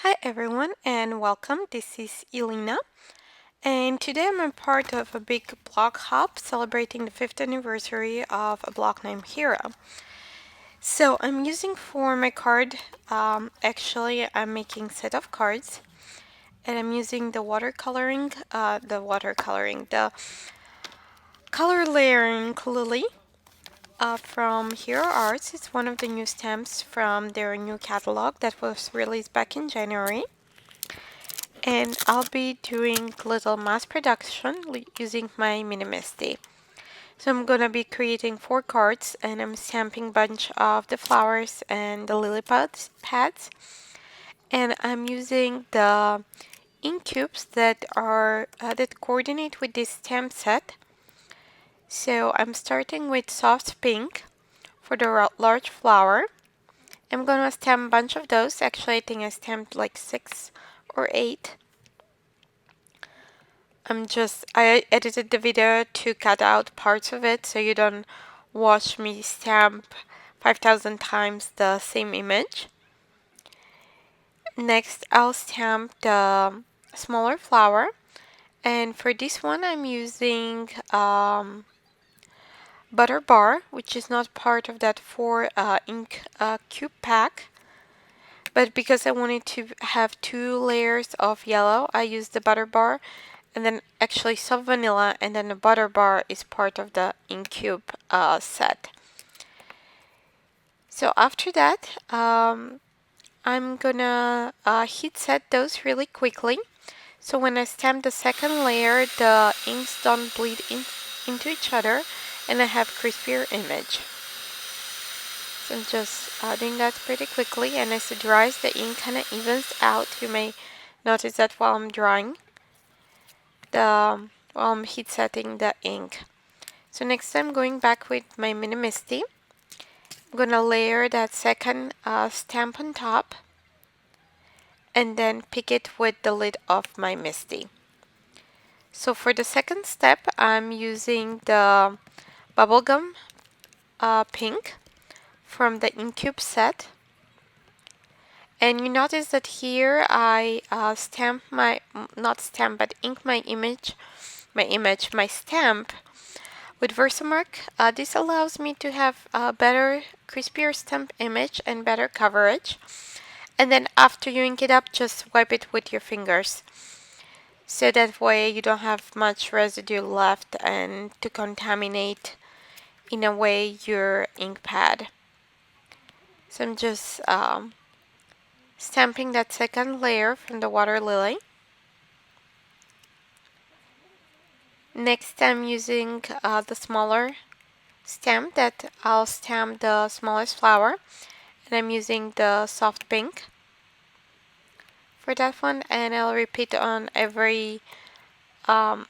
Hi everyone and welcome. This is Elena and today I'm a part of a big blog hop celebrating the 5th anniversary of a blog named Hero. So I'm using for my card, actually I'm making set of cards and I'm using the the color layering lily from Hero Arts. It's one of the new stamps from their new catalog that was released back in January. And I'll be doing little mass production using my MISTI. So I'm gonna be creating 4 cards and I'm stamping a bunch of the flowers and the lily pads. And I'm using the ink cubes that are that coordinate with this stamp set. So I'm starting with soft pink for the large flower. I'm gonna stamp a bunch of those. Actually, I think I stamped like 6 or 8. I edited the video to cut out parts of it so you don't watch me stamp 5,000 times the same image. Next, I'll stamp the smaller flower. And for this one, I'm using butter bar, which is not part of that 4 ink cube pack. But because I wanted to have 2 layers of yellow, I used the butter bar. And then actually soft vanilla, and then the butter bar is part of the ink cube set. So after that, I'm gonna heat set those really quickly. So when I stamp the second layer, the inks don't bleed into each other, and I have crispier image. So I'm just doing that pretty quickly, and as it dries, the ink kind of evens out. You may notice that while I'm drying. While I'm heat setting the ink. So next I'm going back with my MISTI. I'm gonna layer that second stamp on top and then pick it with the lid of my MISTI. So for the second step, I'm using the bubblegum pink from the Incube set. And you notice that here I ink my stamp with Versamark. This allows me to have a better, crispier stamp image and better coverage. And then after you ink it up, just wipe it with your fingers. So that way you don't have much residue left and to contaminate in a way your ink pad. So I'm just stamping that second layer from the water lily. Next I'm using the smaller stamp that I'll stamp the smallest flower, and I'm using the soft pink for that one, and I'll repeat on every as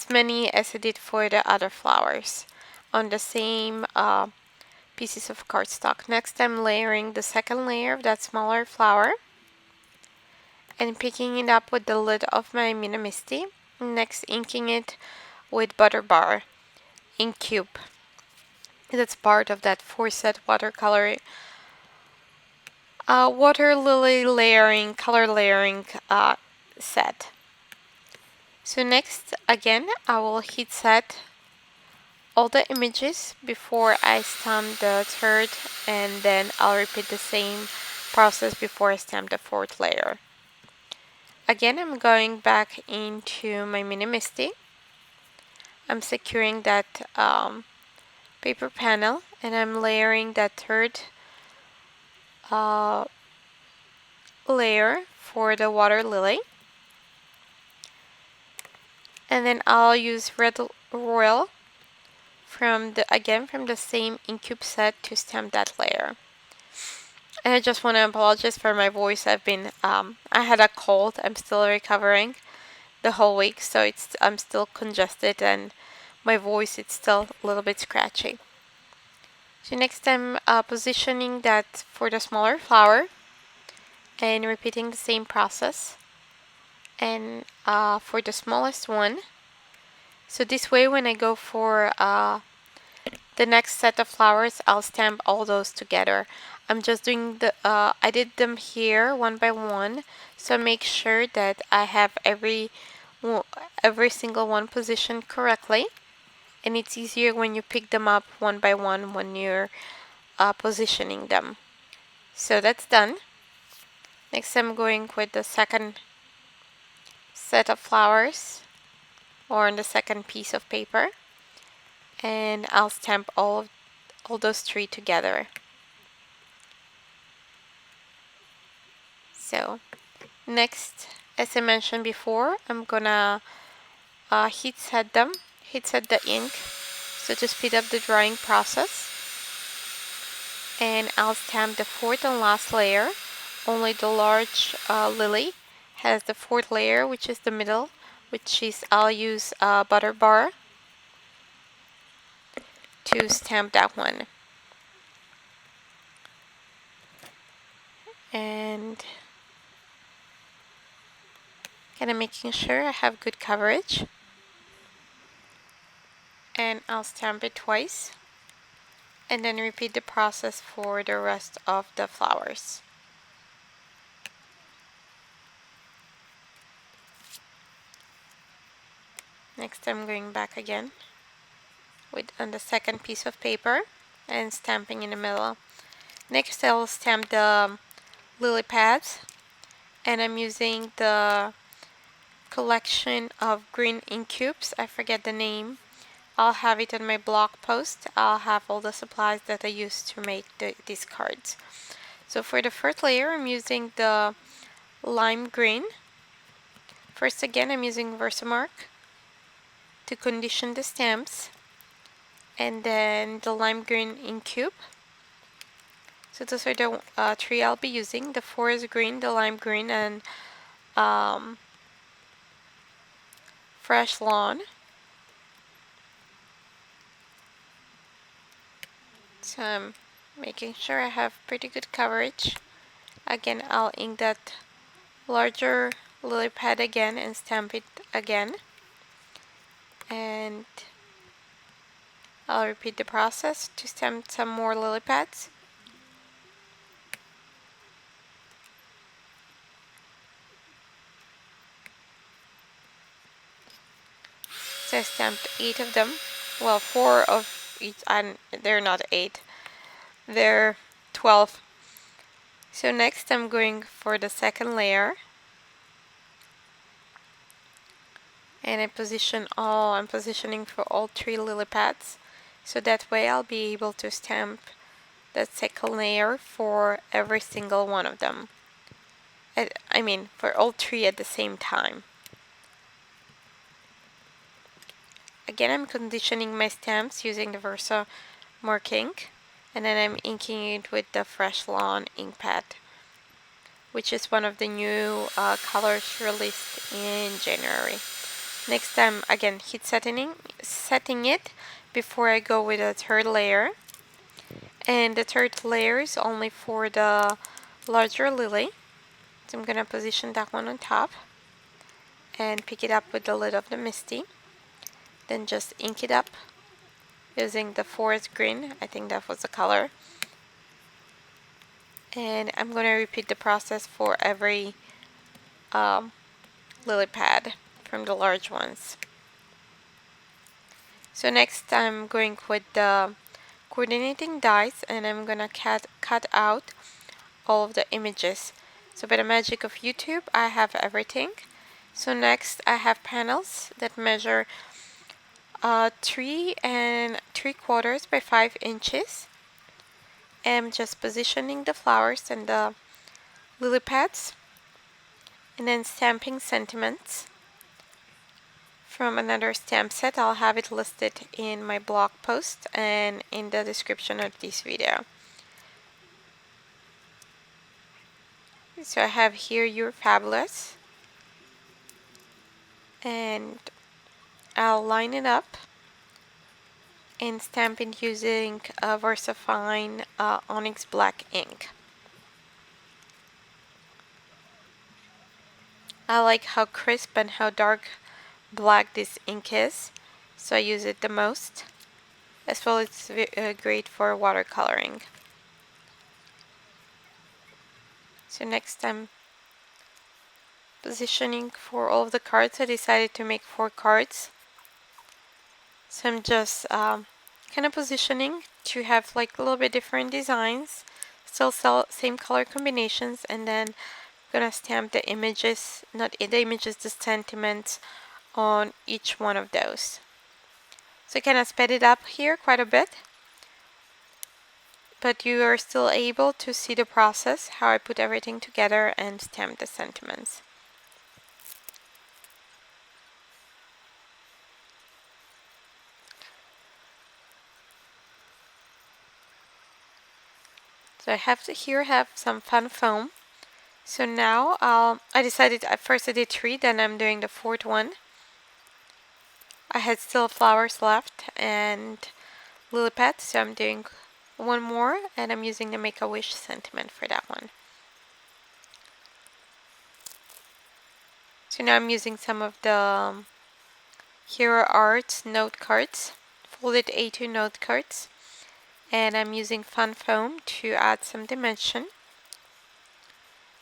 many as I did for the other flowers on the same pieces of cardstock. Next I'm layering the second layer of that smaller flower and picking it up with the lid of my MISTI. Next inking it with butter bar ink cube. That's part of that 4-set water lily layering, color layering set. So next, again, I will heat set all the images before I stamp the third, and then I'll repeat the same process before I stamp the 4th layer. Again, I'm going back into my MISTI. I'm securing that paper panel, and I'm layering that third layer for the water lily. And then I'll use red royal from the same Incube set to stamp that layer. And I just want to apologize for my voice. I had a cold. I'm still recovering the whole week, so I'm still congested and my voice is still a little bit scratchy. So next I'm positioning that for the smaller flower and repeating the same process. And for the smallest one, so this way when I go for the next set of flowers, I'll stamp all those together. I'm just doing I did them here one by one, so make sure that I have every single one positioned correctly, and it's easier when you pick them up one by one when you're positioning them. So that's done. Next, I'm going with the second set of flowers, or on the second piece of paper, and I'll stamp all those three together. So next, as I mentioned before, I'm gonna heat set the ink, so to speed up the drying process. And I'll stamp the fourth and last layer. Only the large lily has the fourth layer, which is the middle, which is I'll use butter bar to stamp that one. And kind of making sure I have good coverage. And I'll stamp it twice, and then repeat the process for the rest of the flowers. Next, I'm going back again on the second piece of paper and stamping in the middle. Next, I'll stamp the lily pads, and I'm using the collection of green ink cubes. I forget the name. I'll have it on my blog post. I'll have all the supplies that I used to make these cards. So for the first layer, I'm using the lime green. First, again, I'm using Versamark to condition the stamps, and then the lime green ink cube. So those are the three I'll be using: the forest green, the lime green, and fresh lawn. So I'm making sure I have pretty good coverage. Again, I'll ink that larger lily pad again and stamp it again. And I'll repeat the process to stamp some more lily pads. So I stamped 8 of them. Well, 4 of each, and they're not 8. They're 12. So next I'm going for the second layer. And I'm positioning for all 3 lily pads. So that way I'll be able to stamp that second layer for every single one of them. I mean, for all 3 at the same time. Again, I'm conditioning my stamps using the Versamark ink, and then I'm inking it with the Fresh Lawn ink pad, which is one of the new colors released in January. Next, I'm again heat setting it before I go with the third layer. And the third layer is only for the larger lily. So I'm gonna position that one on top and pick it up with the lid of the MISTI. Then just ink it up using the forest green. I think that was the color. And I'm going to repeat the process for every lily pad from the large ones. So next I'm going with the coordinating dies, and I'm going to cut out all of the images. So by the magic of YouTube, I have everything. So next I have panels that measure 3 3/4 by 5 inches. I'm just positioning the flowers and the lily pads, and then stamping sentiments from another stamp set. I'll have it listed in my blog post and in the description of this video. So I have here You're Fabulous, and I'll line it up and stamp it using VersaFine Onyx Black ink. I like how crisp and how dark black this ink is, so I use it the most. As well, it's great for watercoloring. So next I'm positioning for all of the cards. I decided to make 4 cards. So I'm just kind of positioning to have like a little bit different designs, still same color combinations, and then I'm gonna stamp the images, not the images, the sentiments on each one of those. So I kind of sped it up here quite a bit, but you are still able to see the process, how I put everything together and stamp the sentiments. So I have to here have some fun foam. So now I decided at first I did 3, then I'm doing the 4th one. I had still flowers left and lily pads, so I'm doing one more, and I'm using the Make-A-Wish sentiment for that one. So now I'm using some of the Hero Art note cards, folded A2 note cards, and I'm using fun foam to add some dimension.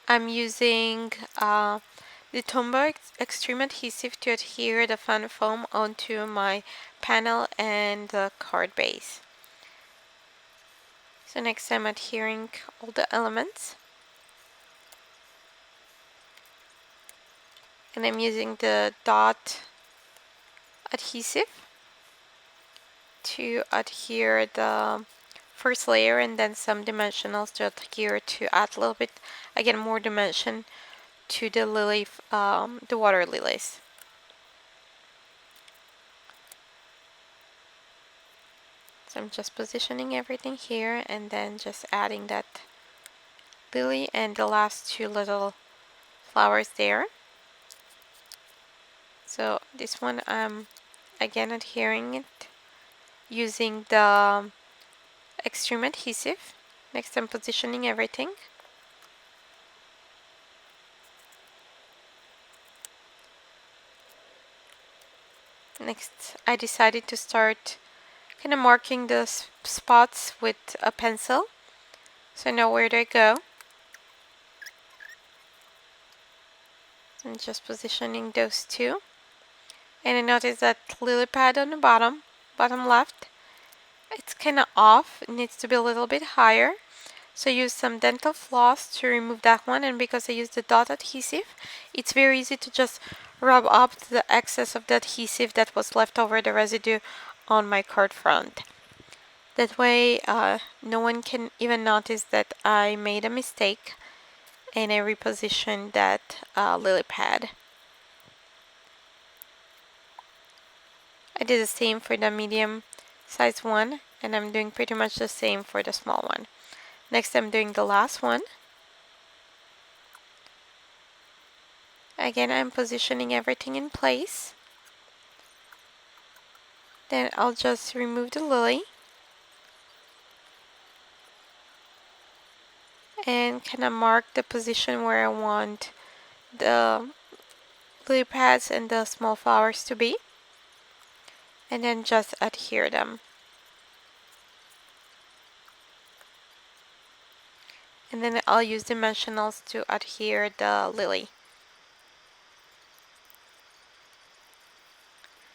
I'm using the Tombow Extreme Adhesive to adhere the fun foam onto my panel and the card base. So next I'm adhering all the elements. And I'm using the dot adhesive to adhere the first layer, and then some dimensionals to adhere to add a little bit, again, more dimension to the lily, the water lilies. So I'm just positioning everything here and then just adding that lily and the last 2 little flowers there. So this one I'm again adhering it using the extreme adhesive. Next I'm positioning everything. Next I decided to start kind of marking the spots with a pencil, so I know where they go. I'm just positioning those 2. And I noticed that lily pad on the bottom left, it's kind of off. It needs to be a little bit higher. So I use some dental floss to remove that one, and because I use the dot adhesive, it's very easy to just rub up the excess of the adhesive that was left over, the residue on my card front. That way no one can even notice that I made a mistake and I repositioned that lily pad. I did the same for the medium size one, and I'm doing pretty much the same for the small one. Next I'm doing the last one. Again, I'm positioning everything in place. Then I'll just remove the lily and kind of mark the position where I want the lily pads and the small flowers to be, and then just adhere them. And then I'll use dimensionals to adhere the lily.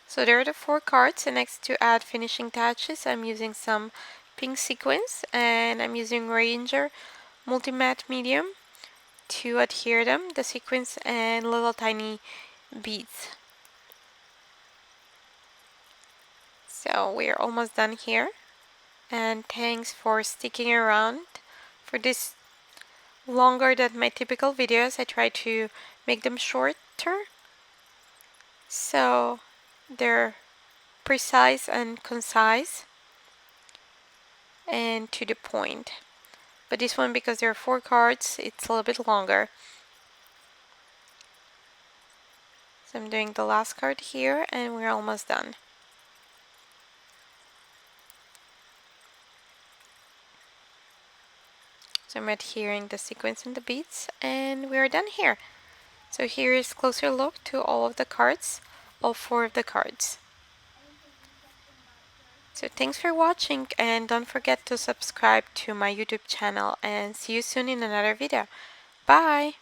So there are the 4 cards, and next to add finishing touches I'm using some pink sequins, and I'm using Ranger Multi-Matte Medium to adhere them, the sequins, and little tiny beads. So we're almost done here, and thanks for sticking around for this longer than my typical videos. I try to make them shorter so they're precise and concise and to the point. But this one, because there are 4 cards, it's a little bit longer. So I'm doing the last card here and we're almost done. So I'm adhering the sequins and the beads, and we're done here. So here is a closer look to all of the cards, all 4 of the cards. So thanks for watching, and don't forget to subscribe to my YouTube channel, and see you soon in another video. Bye!